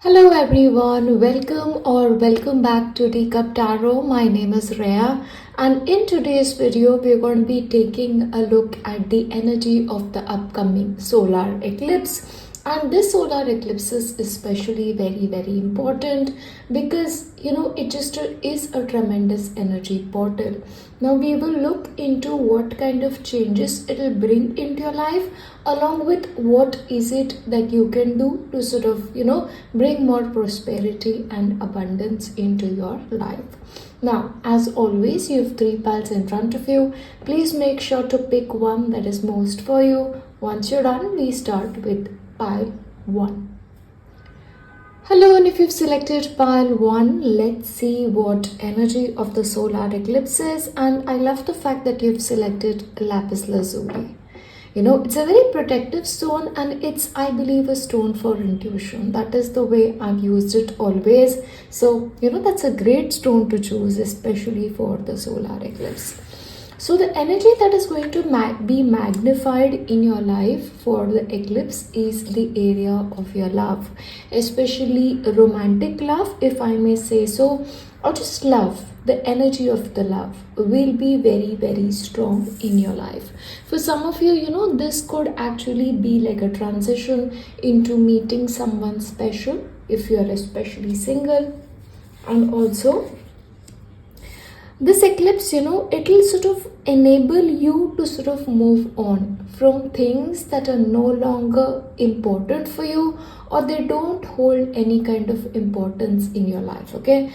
Hello everyone, welcome back to Teacup Tarot. My name is Reya, and in today's video we're going to be taking a look at the energy of the upcoming solar eclipse. And this solar eclipse is especially very important because it just is a tremendous energy portal. Now we will look into what kind of changes it will bring into your life, along with what is it that you can do to sort of bring more prosperity and abundance into your life. Now, as always, you have three piles in front of you. Please make sure to pick one that is most for you. Once you're done, we start with pile 1. Hello, and if you've selected pile 1, let's see what energy of the solar eclipse is. And I love the fact that you've selected lapis lazuli. It's a very protective stone, and it's, I believe, a stone for intuition. That is the way I've used it always. So, that's a great stone to choose, especially for the solar eclipse. So the energy that is going to be magnified in your life for the eclipse is the area of your love, especially romantic love, if I may say so, or just love. The energy of the love will be very strong in your life. For some of you, this could actually be like a transition into meeting someone special if you're especially single. And also, this eclipse, it will sort of enable you to sort of move on from things that are no longer important for you, or they don't hold any kind of importance in your life, okay?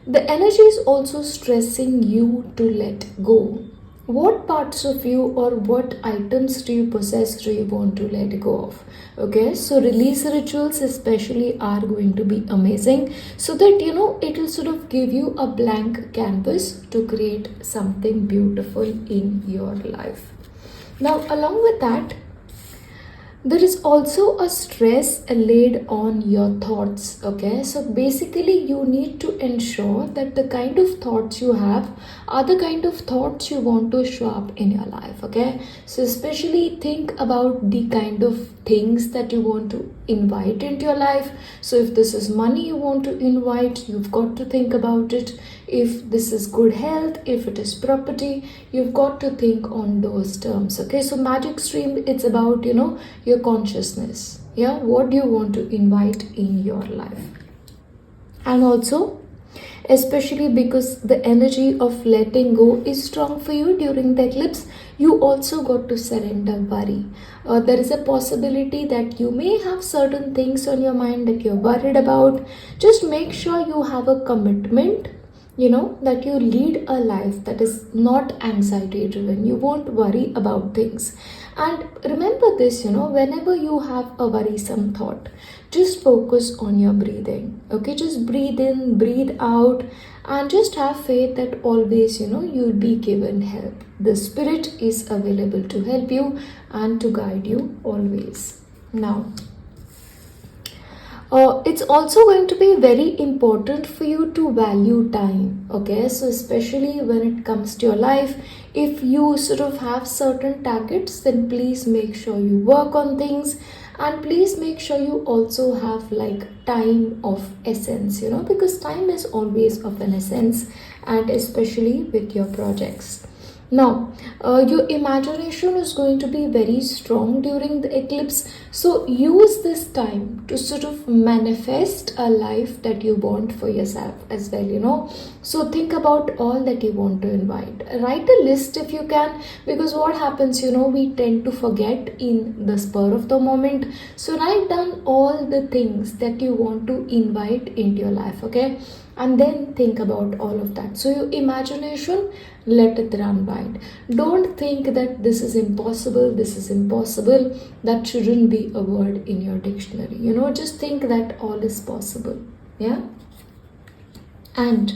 The energy is also stressing you to let go. What parts of you or what items do you possess do you want to let go of? Okay, so release rituals especially are going to be amazing, so that it will sort of give you a blank canvas to create something beautiful in your life. Now, along with that, there is also a stress laid on your thoughts. Okay, so basically you need to ensure that the kind of thoughts you have are the kind of thoughts you want to show up in your life. Okay, so especially think about the kind of things that you want to invite into your life. So if this is money you want to invite, you've got to think about it. If this is good health, if it is property, you've got to think on those terms. Okay, so magic stream, it's about your consciousness. Yeah, what do you want to invite in your life? And also, especially because the energy of letting go is strong for you during the eclipse, you also got to surrender worry. There is a possibility that you may have certain things on your mind that you're worried about. Just make sure you have a commitment, that you lead a life that is not anxiety driven. You won't worry about things. And remember this, whenever you have a worrisome thought, just focus on your breathing. Okay, just breathe in, breathe out, and just have faith that always, you'll be given help. The spirit is available to help you and to guide you always. Now, it's also going to be very important for you to value time. Okay, so especially when it comes to your life, if you sort of have certain targets, then please make sure you work on things, and please make sure you also have like time of essence, because time is always of an essence, and especially with your projects. Now, your imagination is going to be very strong during the eclipse. So use this time to sort of manifest a life that you want for yourself as well, So think about all that you want to invite. Write a list if you can, because what happens, we tend to forget in the spur of the moment. So write down all the things that you want to invite into your life, okay? And then think about all of that. So your imagination, let it run wild. Don't think that this is impossible. That shouldn't be a word in your dictionary. Just think that all is possible. Yeah. And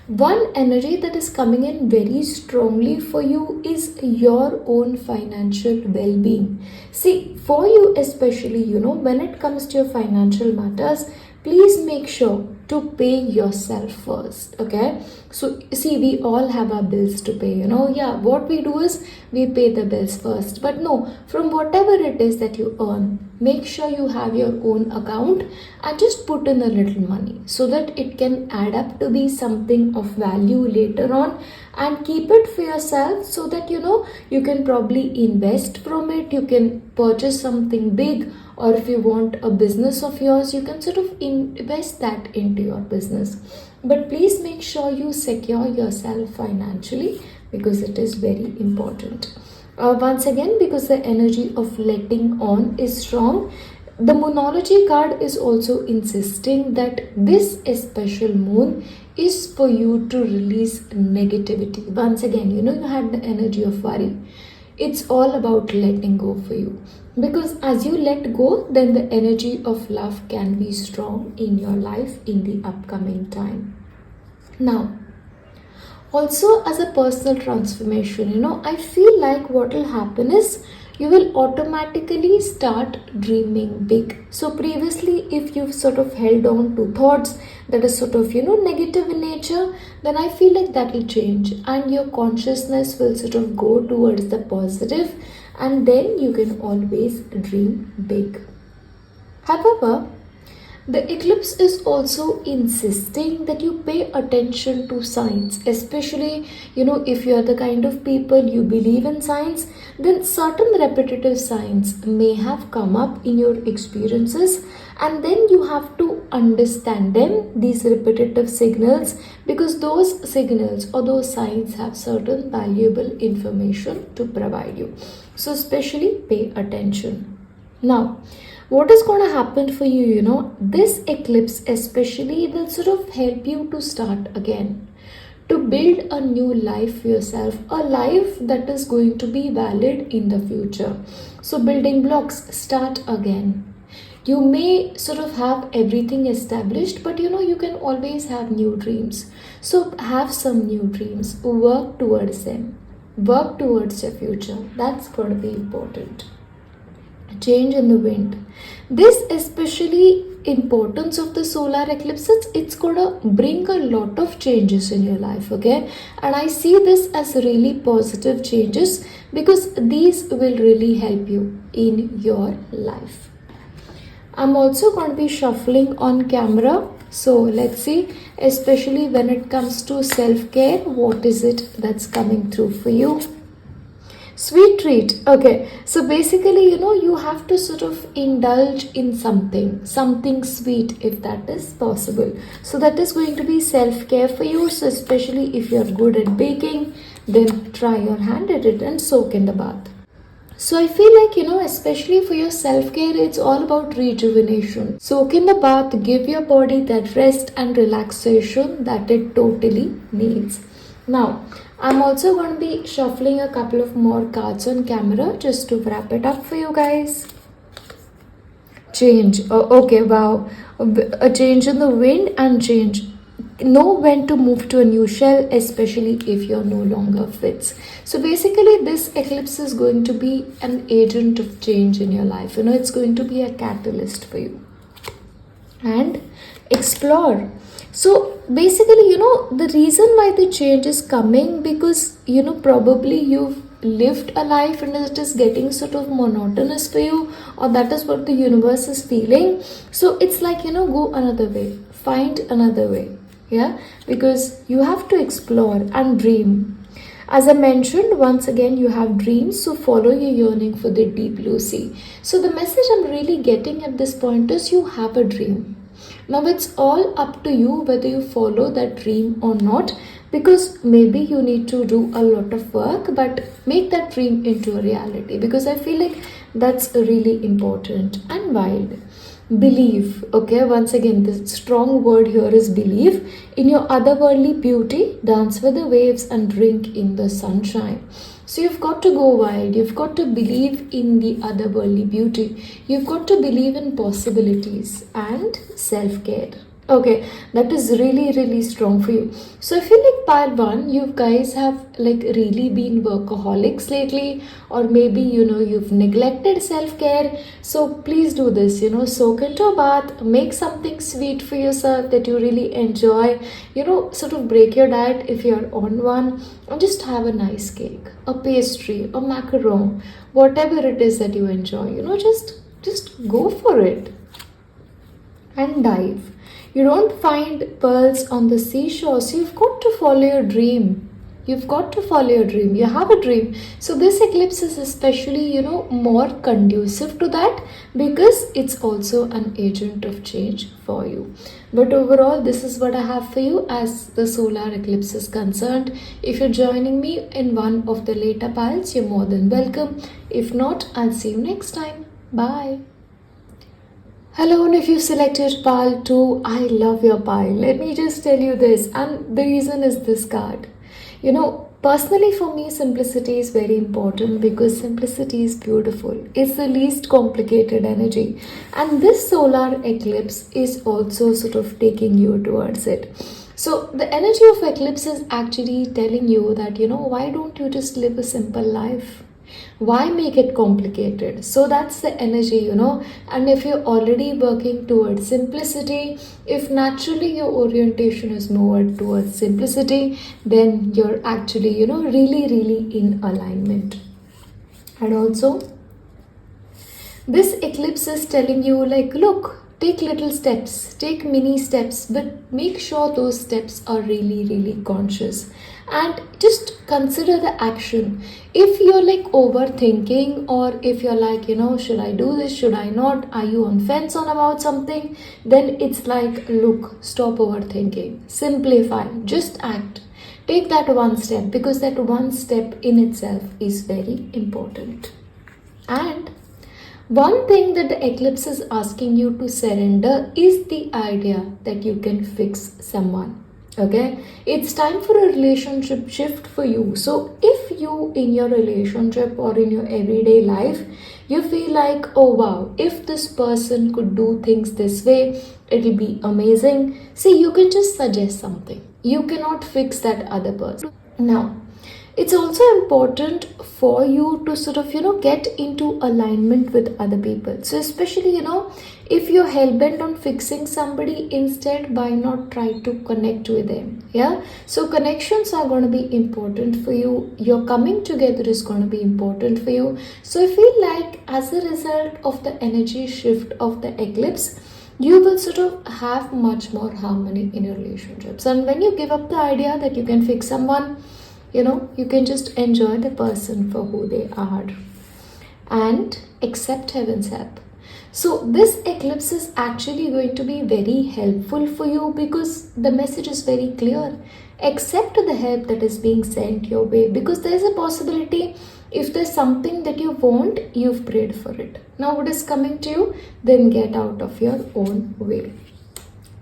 one energy that is coming in very strongly for you is your own financial well-being. See, for you especially, when it comes to your financial matters, please make sure to pay yourself first. Okay, so see, we all have our bills to pay, yeah, what we do is we pay the bills first. But no, from whatever it is that you earn, make sure you have your own account and just put in a little money so that it can add up to be something of value later on, and keep it for yourself so that you can probably invest from it. You can purchase something big, or if you want a business of yours, you can sort of invest that into your business. But please make sure you secure yourself financially, because it is very important. Once again, because the energy of letting on is strong, the Moonology card is also insisting that this special moon is for you to release negativity. Once again, you had the energy of worry. It's all about letting go for you, because as you let go, then the energy of love can be strong in your life in the upcoming time. Now, also as a personal transformation, I feel like what will happen is you will automatically start dreaming big. So previously, if you've sort of held on to thoughts that is sort of negative in nature, then I feel like that will change and your consciousness will sort of go towards the positive, and then you can always dream big. However, the eclipse is also insisting that you pay attention to science, especially, if you are the kind of people you believe in science, then certain repetitive signs may have come up in your experiences, and then you have to understand them, these repetitive signals, because those signals or those signs have certain valuable information to provide you. So, especially pay attention. Now, what is going to happen for you, this eclipse especially will sort of help you to start again, to build a new life for yourself, a life that is going to be valid in the future. So building blocks, start again. You may sort of have everything established, but you can always have new dreams. So have some new dreams, work towards them, work towards your future. That's going to be important. Change in the wind. This especially importance of the solar eclipses, it's gonna bring a lot of changes in your life, okay? And I see this as really positive changes, because these will really help you in your life. I'm also going to be shuffling on camera, so let's see, especially when it comes to self-care, what is it that's coming through for you? Sweet treat. Okay, so basically, you have to sort of indulge in something sweet, if that is possible. So that is going to be self-care for you. So especially if you're good at baking, then try your hand at it and soak in the bath. So I feel like, especially for your self-care, it's all about rejuvenation. Soak in the bath, give your body that rest and relaxation that it totally needs. Now, I'm also going to be shuffling a couple of more cards on camera just to wrap it up for you guys. Change. Oh, okay, wow. A change in the wind and change. Know when to move to a new shell, especially if you're no longer fits. So basically, this eclipse is going to be an agent of change in your life. It's going to be a catalyst for you. And explore. So basically, the reason why the change is coming, because, probably you've lived a life and it is getting sort of monotonous for you, or that is what the universe is feeling. So it's like, go another way, find another way. Yeah, because you have to explore and dream. As I mentioned, once again, you have dreams, so follow your yearning for the deep blue sea. So the message I'm really getting at this point is you have a dream. Now it's all up to you whether you follow that dream or not, because maybe you need to do a lot of work, but make that dream into a reality, because I feel like that's really important and wild. Believe, okay, once again, the strong word here is believe in your otherworldly beauty, dance with the waves and drink in the sunshine. So you've got to go wild, you've got to believe in the otherworldly beauty, you've got to believe in possibilities and self-care. Okay, that is really, really strong for you. So I feel like pile one, you guys have like really been workaholics lately, or maybe you've neglected self-care. So please do this, soak into a bath, make something sweet for yourself that you really enjoy, sort of break your diet if you're on one, and just have a nice cake, a pastry, a macaron, whatever it is that you enjoy, just go for it and dive. You don't find pearls on the seashore, so you've got to follow your dream. You've got to follow your dream. You have a dream. So this eclipse is especially, more conducive to that because it's also an agent of change for you. But overall, this is what I have for you as the solar eclipse is concerned. If you're joining me in one of the later piles, you're more than welcome. If not, I'll see you next time. Bye. Hello, and if you selected pile 2, I love your pile. Let me just tell you this, and the reason is this card. Personally for me, simplicity is very important because simplicity is beautiful. It's the least complicated energy. And this solar eclipse is also sort of taking you towards it. So the energy of eclipse is actually telling you that, why don't you just live a simple life? Why make it complicated? So that's the energy, and if you're already working towards simplicity, if naturally your orientation is more towards simplicity, then you're actually, really, really in alignment. And also, this eclipse is telling you, like, look, take little steps, take mini steps, but make sure those steps are really, really conscious. And just consider the action. If you're like overthinking, or if you're like, should I do this, should I not, are you on fence on about something, then it's like, look, stop overthinking, simplify, just act. Take that one step, because that one step in itself is very important. And one thing that the eclipse is asking you to surrender is the idea that you can fix someone. Okay, it's time for a relationship shift for you. So if you in your relationship or in your everyday life, you feel like, oh wow, if this person could do things this way, it'll be amazing. See, you can just suggest something. You cannot fix that other person. Now, it's also important for you to sort of, get into alignment with other people. So especially, if you're hell-bent on fixing somebody, instead, why not try to connect with them? Yeah. So connections are going to be important for you. Your coming together is going to be important for you. So I feel like as a result of the energy shift of the eclipse, you will sort of have much more harmony in your relationships. And when you give up the idea that you can fix someone, you can just enjoy the person for who they are and accept heaven's help. So this eclipse is actually going to be very helpful for you because the message is very clear. Accept the help that is being sent your way, because there is a possibility if there's something that you want, you've prayed for it. Now what is coming to you, then get out of your own way.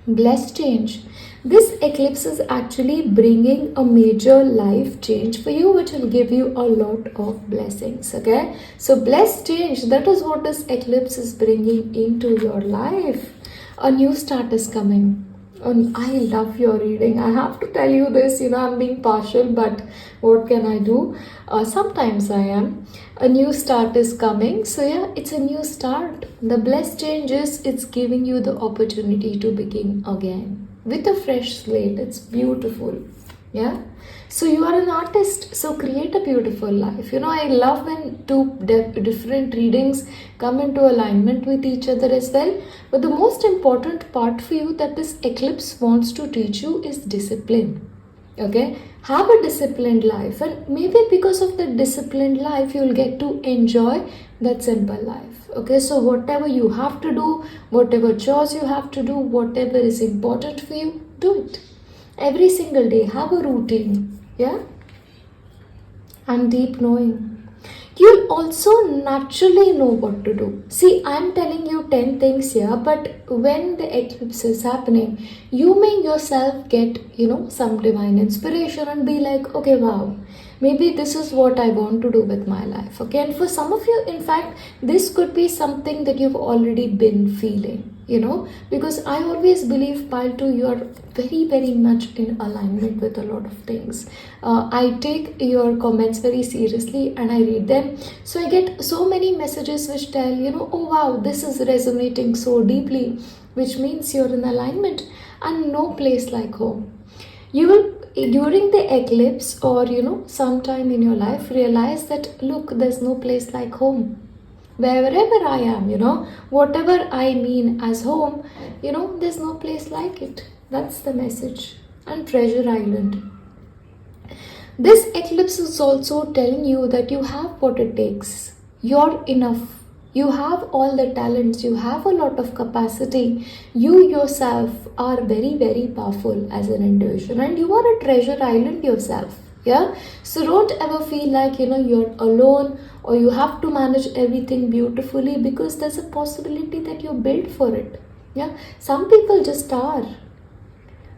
Blessed change. This eclipse is actually bringing a major life change for you, which will give you a lot of blessings. Okay, so blessed change, that is what this eclipse is bringing into your life. A new start is coming. And I love your reading. I have to tell you this, I'm being partial, but what can I do? Sometimes I am. A new start is coming. So yeah, it's a new start. The blessed change is, it's giving you the opportunity to begin again with a fresh slate. It's beautiful. Yeah. So you are an artist, so create a beautiful life. I love when two different readings come into alignment with each other as well. But the most important part for you that this eclipse wants to teach you is discipline. Okay, have a disciplined life, and maybe because of the disciplined life, you'll get to enjoy that simple life. Okay, so whatever you have to do, whatever chores you have to do, whatever is important for you, do it. Every single day, have a routine. Yeah, and deep knowing. You'll also naturally know what to do. See, I'm telling you 10 things here, but when the eclipse is happening, you may yourself get, some divine inspiration and be like, okay, wow, maybe this is what I want to do with my life. Okay, and for some of you, in fact, this could be something that you've already been feeling. because I always believe, Pile, too, you are very, very much in alignment with a lot of things. I take your comments very seriously and I read them. So I get so many messages which tell, oh wow, this is resonating so deeply, which means you're in alignment, and no place like home. You will, during the eclipse, or sometime in your life, realize that look, there's no place like home. Wherever I am, whatever I mean as home, there's no place like it. That's the message. And Treasure Island, this eclipse is also telling you that you have what it takes. You're enough. You have all the talents. You have a lot of capacity. You yourself are very, very powerful as an individual, and you are a treasure island yourself. Yeah. So don't ever feel like you're alone or you have to manage everything beautifully, because there's a possibility that you're built for it. Yeah. Some people just are.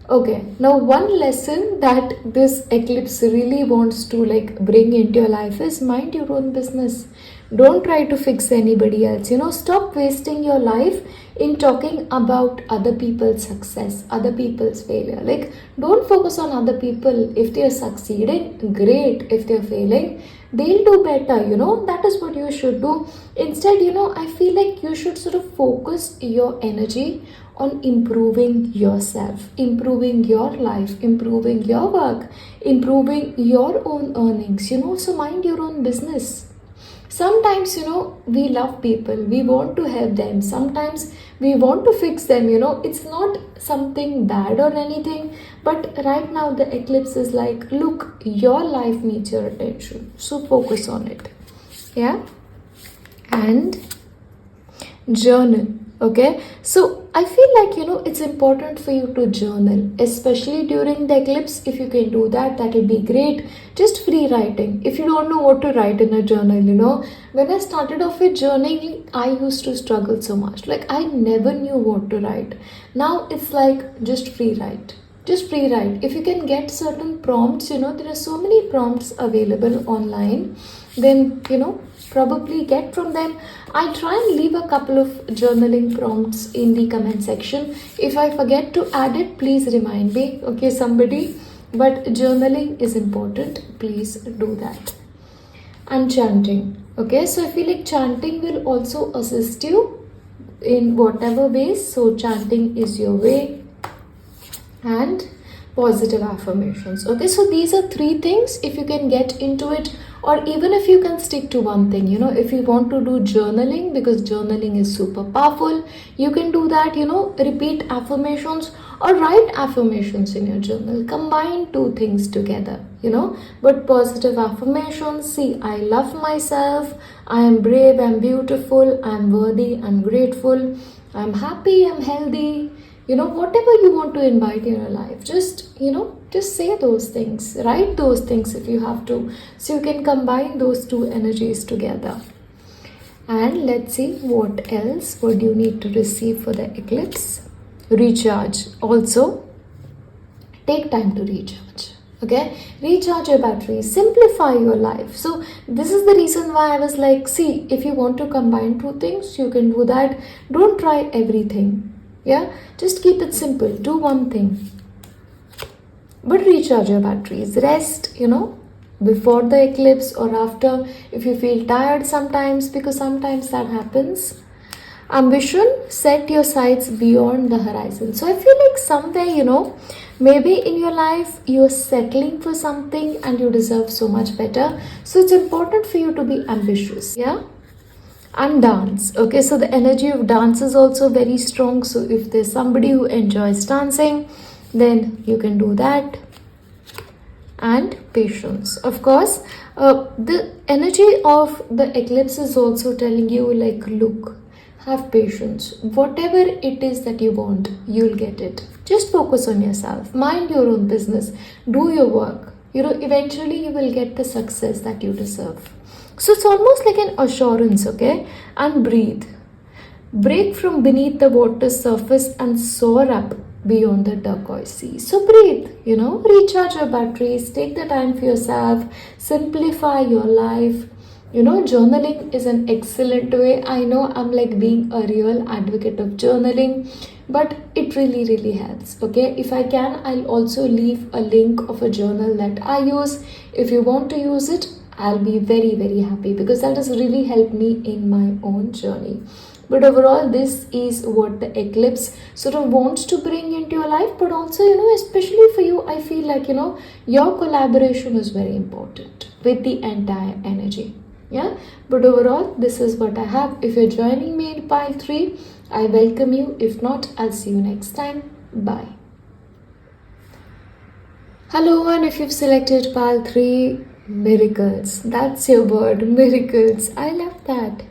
Okay, now one lesson that this eclipse really wants to bring into your life is mind your own business. Don't try to fix anybody else. Stop wasting your life in talking about other people's success, other people's failure. Don't focus on other people. If they're succeeding, great. If they're failing, they'll do better. That is what you should do. Instead, I feel like you should sort of focus your energy on improving yourself, improving your life, improving your work, improving your own earnings, so mind your own business. Sometimes, we love people, we want to help them, sometimes we want to fix them, it's not something bad or anything, but right now the eclipse is like, look, your life needs your attention, so focus on it. Yeah. And journal. Okay, so I feel like it's important for you to journal, especially during the eclipse. If you can do that, that would be great. Just free writing. If you don't know what to write in a journal, when I started off with journaling, I used to struggle so much. I never knew what to write. Now it's like just free write. Just free write. If you can get certain prompts, there are so many prompts available online, then probably get from them. I'll try and leave a couple of journaling prompts in the comment section. If I forget to add it, please remind me, okay, somebody. But journaling is important, please do that. And chanting. Okay, so I feel like chanting will also assist you in whatever ways. So chanting is your way. And positive affirmations. Okay, so these are 3 things. If you can get into it, or even if you can stick to one thing, if you want to do journaling, because journaling is super powerful, you can do that, repeat affirmations or write affirmations in your journal. Combine 2 things together, but positive affirmations, see, I love myself, I am brave, I'm beautiful, I'm worthy, I'm grateful, I'm happy, I'm healthy. Whatever you want to invite in your life, just say those things, write those things if you have to, so you can combine those 2 energies together. And let's see what else would you need to receive for the eclipse. Recharge. Also, take time to recharge. Okay, recharge your batteries, simplify your life. So this is the reason why I was like, see, if you want to combine 2 things, you can do that. Don't try everything. Yeah, just keep it simple. Do one thing. But recharge your batteries. Rest, before the eclipse or after, if you feel tired sometimes, because sometimes that happens. Ambition, set your sights beyond the horizon. So I feel like somewhere, maybe in your life you're settling for something and you deserve so much better. So it's important for you to be ambitious. Yeah. And dance. Okay, so the energy of dance is also very strong. So if there's somebody who enjoys dancing, then you can do that. And patience. Of course, the energy of the eclipse is also telling you look, have patience. Whatever it is that you want, you'll get it. Just focus on yourself. Mind your own business. Do your work. Eventually you will get the success that you deserve. So it's almost like an assurance, okay? And breathe. Break from beneath the water's surface and soar up beyond the turquoise sea. So breathe, recharge your batteries, take the time for yourself, simplify your life, Journaling is an excellent way. I know I'm like being a real advocate of journaling, but it really, really helps. Okay, if I can, I'll also leave a link of a journal that I use. If you want to use it, I'll be very, very happy because that has really helped me in my own journey. But overall, this is what the eclipse sort of wants to bring into your life. But also, especially for you, I feel like, your collaboration is very important with the entire energy. Yeah, but overall, this is what I have. If you're joining me in pile 3, I welcome you. If not, I'll see you next time. Bye. Hello, and if you've selected pile 3, miracles. That's your word, miracles. I love that.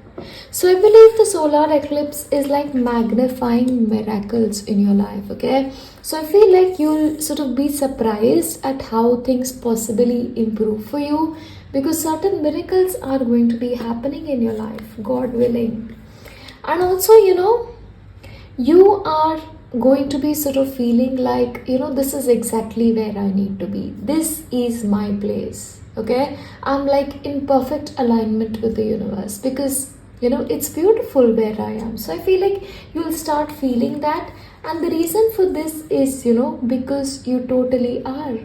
So I believe the solar eclipse is like magnifying miracles in your life, okay? So I feel like you'll sort of be surprised at how things possibly improve for you because certain miracles are going to be happening in your life, God willing. And also, you are going to be sort of feeling like, this is exactly where I need to be. This is my place, okay? I'm like in perfect alignment with the universe because it's beautiful where I am. So I feel like you'll start feeling that. And the reason for this is, because you totally are.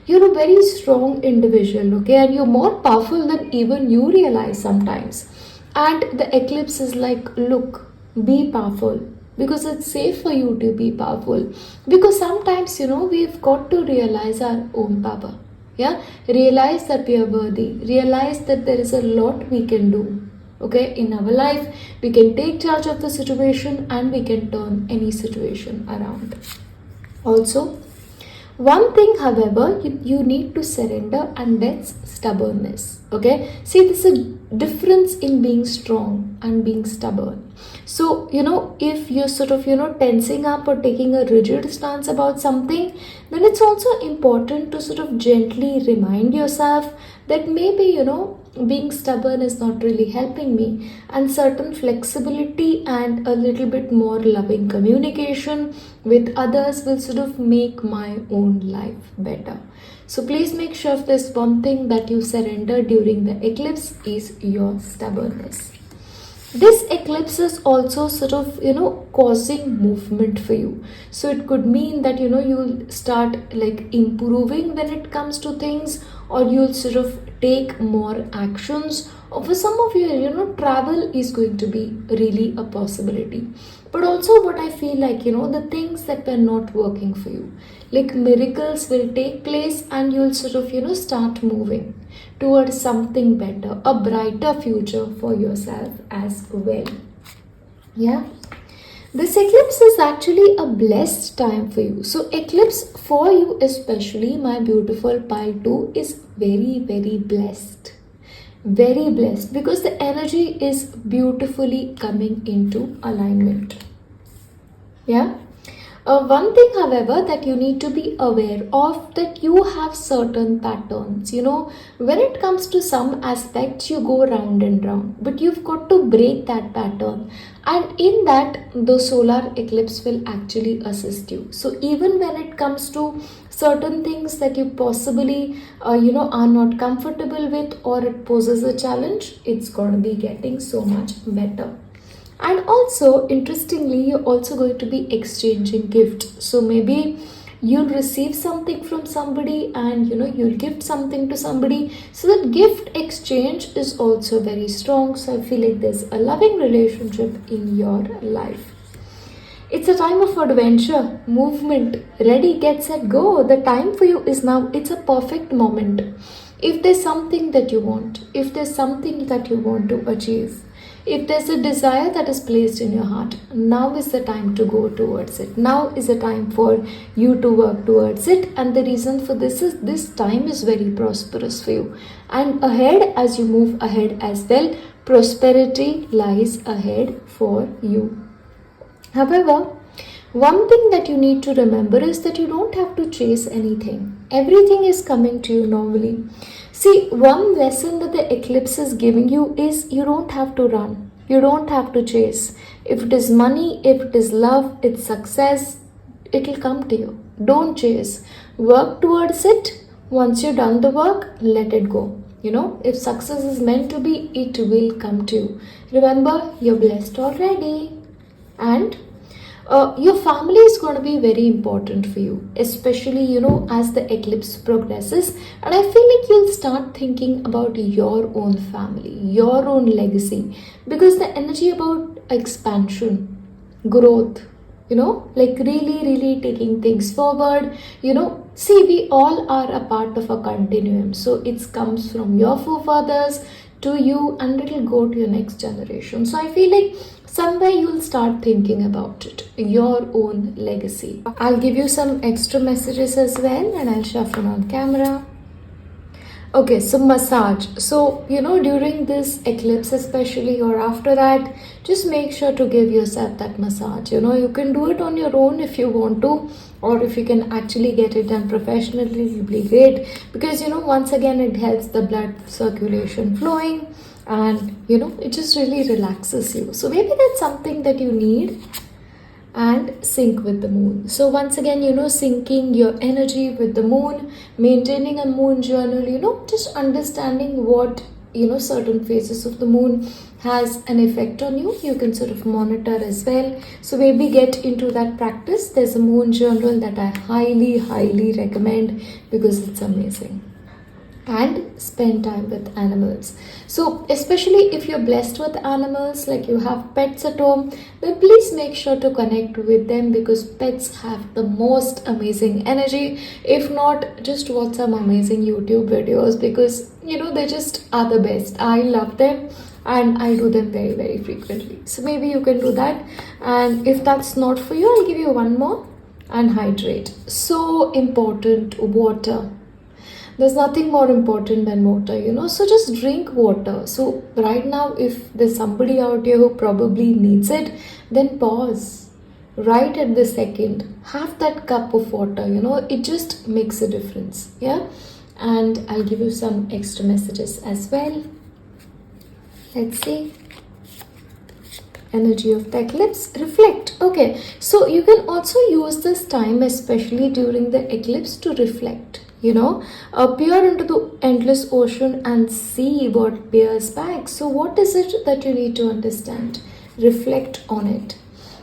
You're a very strong individual, okay? And you're more powerful than even you realize sometimes. And the eclipse is like, look, be powerful. Because it's safe for you to be powerful. Because sometimes, we've got to realize our own power. Yeah? Realize that we are worthy. Realize that there is a lot we can do. Okay, in our life, we can take charge of the situation and we can turn any situation around. Also, one thing, however, you need to surrender, and that's stubbornness. Okay, see, there's a difference in being strong and being stubborn. So, if you're sort of, tensing up or taking a rigid stance about something, then it's also important to sort of gently remind yourself that maybe, being stubborn is not really helping me, and certain flexibility and a little bit more loving communication with others will sort of make my own life better. So please make sure if there's one thing that you surrender during the eclipse is your stubbornness. This eclipse is also sort of causing movement for you, so it could mean that you'll start like improving when it comes to things, or you'll sort of take more actions, or for some of you travel is going to be really a possibility. But also what I feel like the things that were not working for you, like miracles will take place and you'll sort of start moving towards something better, a brighter future for yourself as well. Yeah, this eclipse is actually a blessed time for you. So eclipse for you especially, my beautiful pile 2, is very, very blessed. Very blessed because the energy is beautifully coming into alignment. Yeah. One thing, however, that you need to be aware of, that you have certain patterns. When it comes to some aspects, you go round and round, but you've got to break that pattern. And in that, the solar eclipse will actually assist you. So even when it comes to certain things that you possibly, are not comfortable with, or it poses a challenge, it's going to be getting so much better. And also, interestingly, you're also going to be exchanging gifts. So maybe you'll receive something from somebody and you'll gift something to somebody. So that gift exchange is also very strong. So I feel like there's a loving relationship in your life. It's a time of adventure, movement, ready, get, set, go. The time for you is now. It's a perfect moment. If there's something that you want, if there's something that you want to achieve, if there's a desire that is placed in your heart, now is the time to go towards it. Now is the time for you to work towards it. And the reason for this is this time is very prosperous for you. And ahead, as you move ahead as well, prosperity lies ahead for you. However, one thing that you need to remember is that you don't have to chase anything. Everything is coming to you normally. See, one lesson that the eclipse is giving you is you don't have to run. You don't have to chase. If it is money, if it is love, it's success, it will come to you. Don't chase. Work towards it. Once you've done the work, let it go. If success is meant to be, it will come to you. Remember, you're blessed already. And your family is going to be very important for you, especially as the eclipse progresses. And I feel like you'll start thinking about your own family, your own legacy, because the energy about expansion, growth, like really, really taking things forward. See, we all are a part of a continuum, so it comes from your forefathers to you, and it'll go to your next generation. So I feel like somewhere you'll start thinking about it, your own legacy. I'll give you some extra messages as well, and I'll shuffle on camera. Okay, so massage. So, during this eclipse, especially, or after that, just make sure to give yourself that massage. You can do it on your own if you want to, or if you can actually get it done professionally, it'll be great. Because, once again, it helps the blood circulation flowing, and, it just really relaxes you. So, maybe that's something that you need. And sync with the moon. So once again, syncing your energy with the moon, maintaining a moon journal, just understanding what certain phases of the moon has an effect on you. You can sort of monitor as well. So maybe get into that practice. There's a moon journal that I highly recommend because it's amazing. And spend time with animals. So especially if you're blessed with animals, like you have pets at home, then please make sure to connect with them, because pets have the most amazing energy. If not, just watch some amazing YouTube videos, because they just are the best. I love them and I do them very frequently. So maybe you can do that. And if that's not for you, I'll give you one more. And hydrate. So important, water. There's nothing more important than water, so just drink water. So right now, if there's somebody out here who probably needs it, then pause right at the second, have that cup of water. It just makes a difference. Yeah. And I'll give you some extra messages as well. Let's see. Energy of the eclipse, reflect. Okay, so you can also use this time, especially during the eclipse, to reflect. Peer into the endless ocean and see what bears back. So what is it that you need to understand? Reflect on it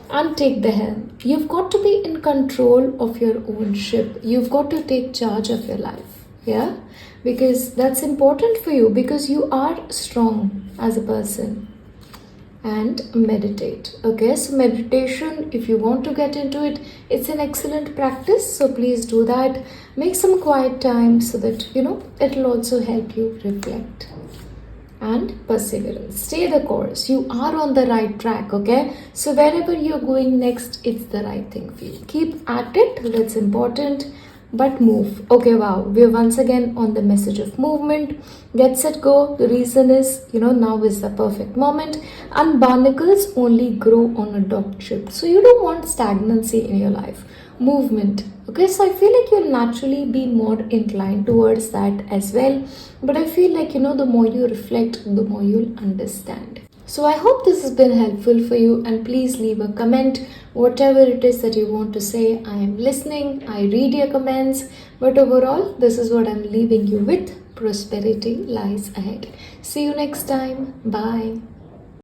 and take the helm. You've got to be in control of your own ship. You've got to take charge of your life. Yeah, because that's important for you, because you are strong as a person. And meditate. Okay, so meditation, if you want to get into it, it's an excellent practice. So please do that. Make some quiet time so that it'll also help you reflect. And perseverance. Stay the course. You are on the right track. Okay, so wherever you're going next, it's the right thing for you. Keep at it. That's important. But move. Okay, wow, we're once again on the message of movement. Get set, go. The reason is, now is the perfect moment. And barnacles only grow on a docked ship. So you don't want stagnancy in your life. Movement. Okay, so I feel like you'll naturally be more inclined towards that as well. But I feel like, the more you reflect, the more you'll understand. So I hope this has been helpful for you, and please leave a comment, whatever it is that you want to say. I am listening, I read your comments, but overall, this is what I'm leaving you with. Prosperity lies ahead. See you next time. Bye.